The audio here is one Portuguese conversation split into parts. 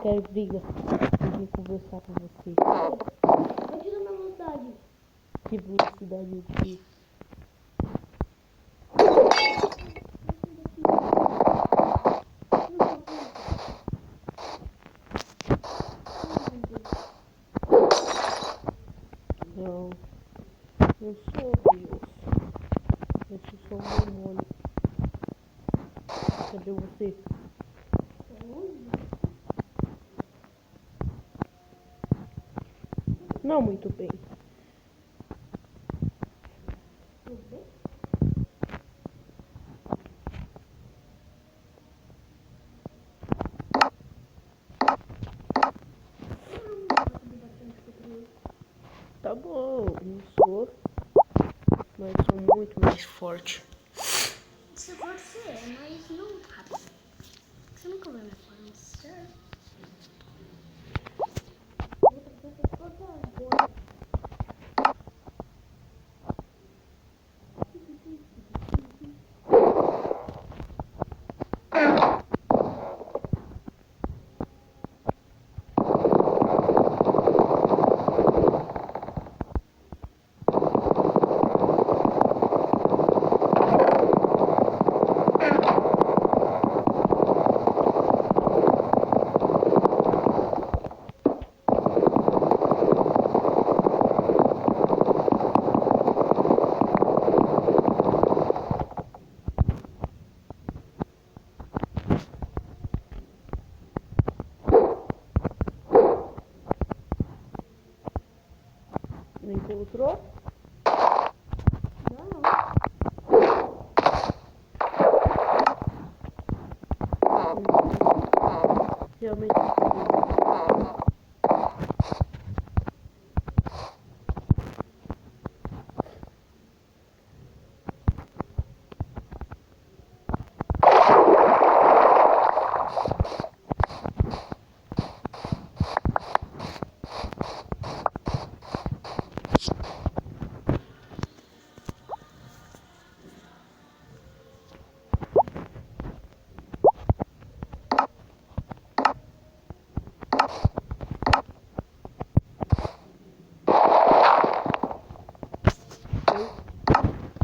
quer briga. Eu vim conversar com você. Eu tiro na velocidade. Que velocidade aqui. Não. Eu sou Deus. Eu sou um demônio. Cadê você? Não muito bem. Tá bom, não sou. Mas sou muito mais forte. Você pode ser, mas não rápido. Você nunca vai me fornecer. Não encontrou? Realmente.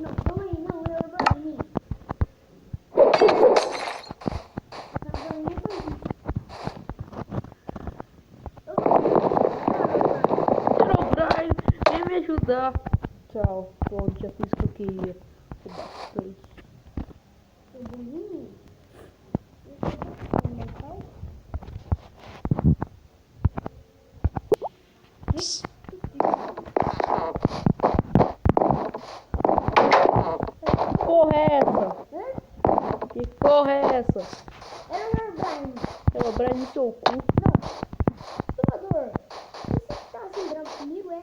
Não, calma aí, não, eu dormi. Herobrine, vem me ajudar. Tchau, pronto, já fiz o que eu queria. Foi bastante. Eu dormi. Que porra é essa? Que porra é essa? Era o Herobrine. Herobrine no seu cu. Salvador, você tá assim bravo comigo, é?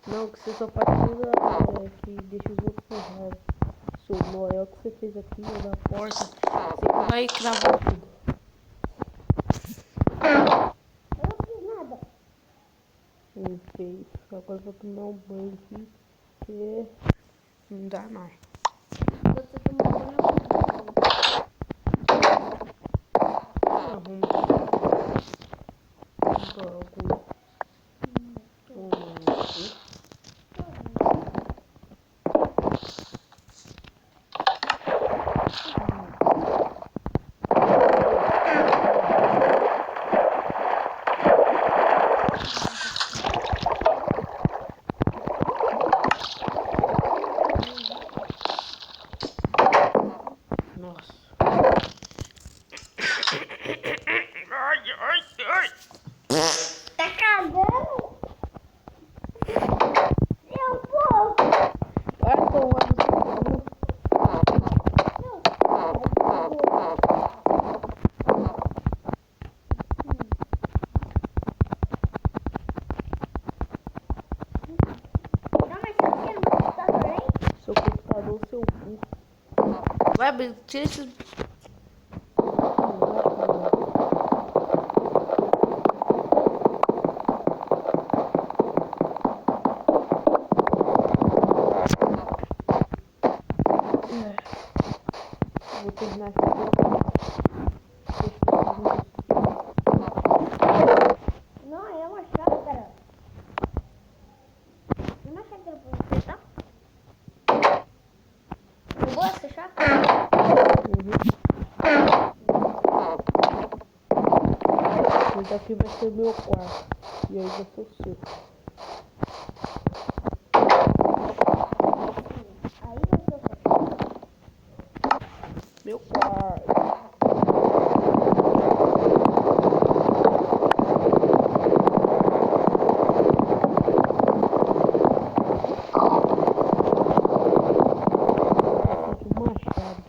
Não, que você só faz coisa que deixa os outros com raiva. Seu Noel que você fez aqui na porta. Você vai cravar tudo. Eu não fiz nada. Perfeito. Agora eu vou tomar um banho aqui. Porque não dá mais. Você tomou banho Arruma logo. Nossa. Ai, ai, ai. Tá cagando? Eu vou. Vai tomar no seu cu. Não, mas você não quer no computador, hein? Seu computador, seu cu. Vai abrir, tira esses. Vou terminar aqui. fechar? Esse daqui vai ser o meu quarto. E aí vai ser o seu. Aí vai ser o quarto. Meu quarto. Preciso de machado.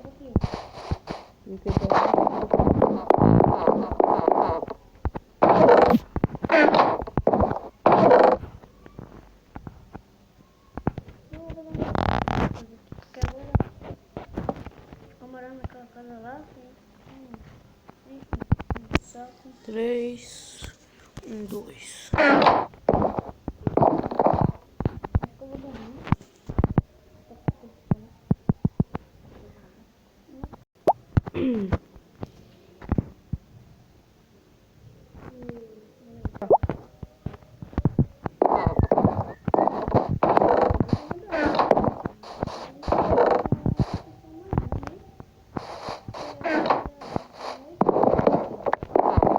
Por quê? Porque daí Não, eu vou dar uma coisa aqui. Porque agora ficar morando naquela casa lá. Só com 3, 1, 2. acho que eu vou dormir.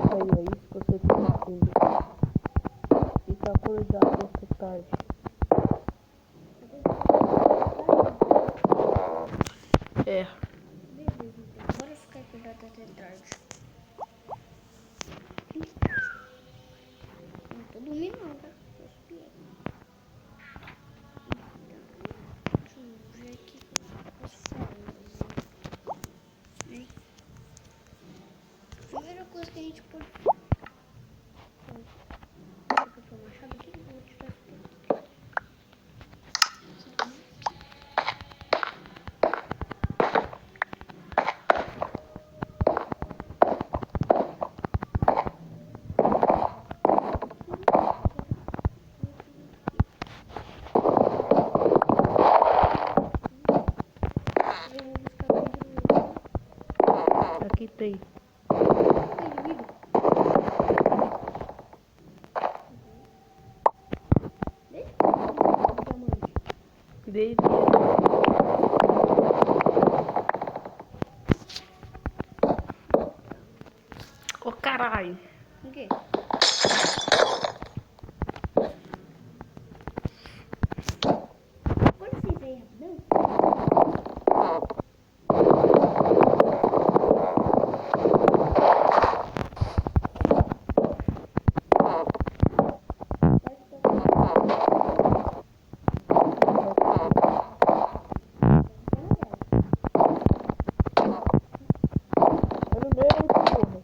Aí é isso que você tem que entender. Fica acordado essa tarde. É. Beleza, então. Bora ficar acordado até tarde. Não tô dormindo não, tá? Tô espiando. Então, deixa eu ver aqui que eu posso fazer. Né? Primeira coisa que a gente pode... Deixa eu pôr o machado aqui, eu vou tirar isso aqui. Eu vou buscar vidro. Aqui tem. Vidro. Diamante. Desde. Ô caralho. O quê? Pode ser isso aí rapidão? É no meio, porra.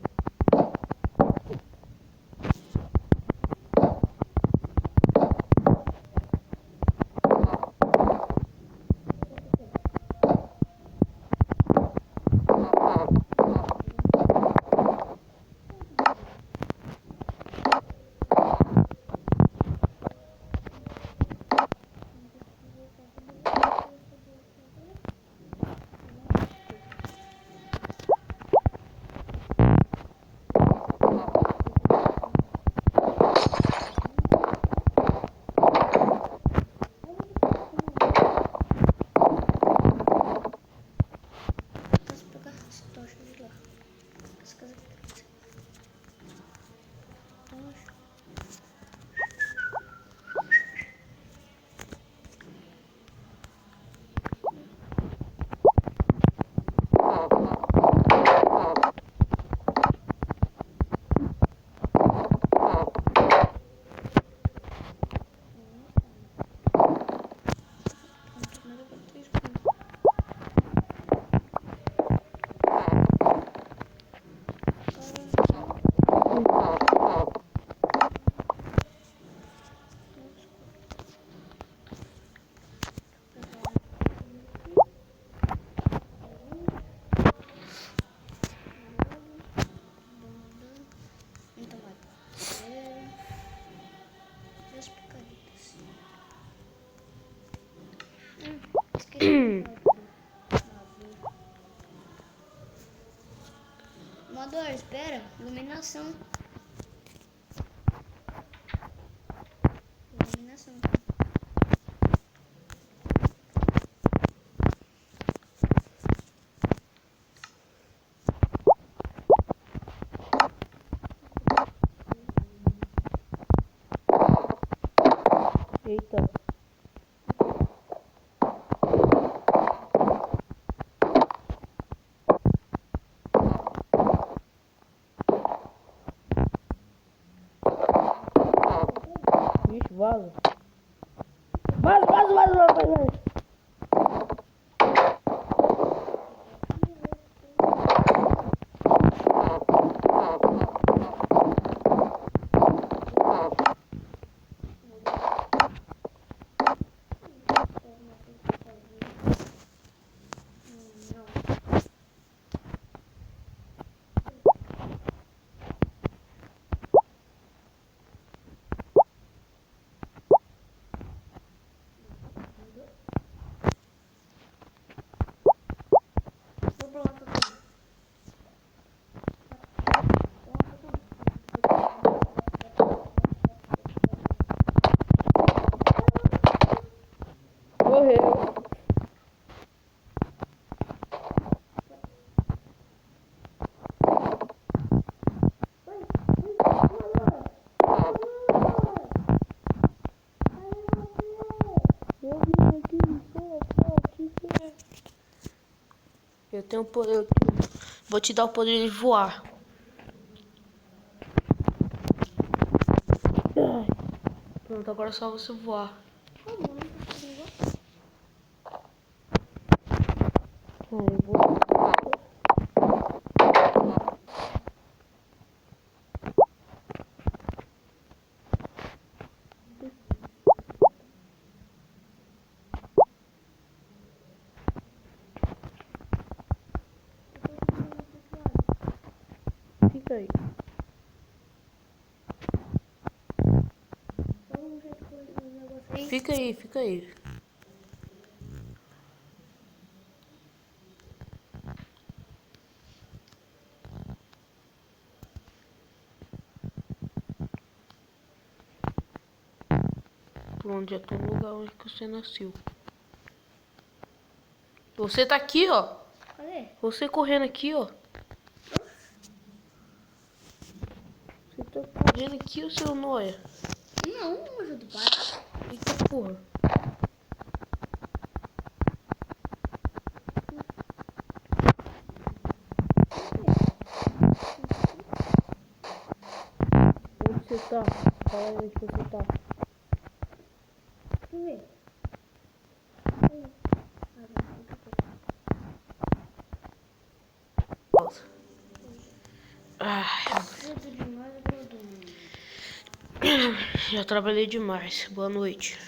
Posso pegar essa tocha de lá. Essa casa aqui. Tocha. Pronto, mas eu vou ter isso. Então vai. Duas picaretas. Esqueci. Motor, espera. Iluminação. Iluminação. Eita. Vixe, vaza. Vaza, vaza, vaza, vaza, vaza. Morreu. Eu vim aqui só te ver. Eu tenho poder. Vou te dar o poder de voar. Ai. Pronto, agora é só você voar. Eu vou. Fica aí. Fica aí, fica aí. Pronto, já tô no lugar onde você nasceu. Você tá aqui, ó. Cadê? Você correndo aqui, ó. Você tá correndo aqui, ô seu nóia. Não, anjo do pai. Eita porra. Onde você tá? Fala aí onde você tá. Deixa eu ver. Nossa. Ai, Cedo demais, eu tô dormindo. já trabalhei demais. Boa noite.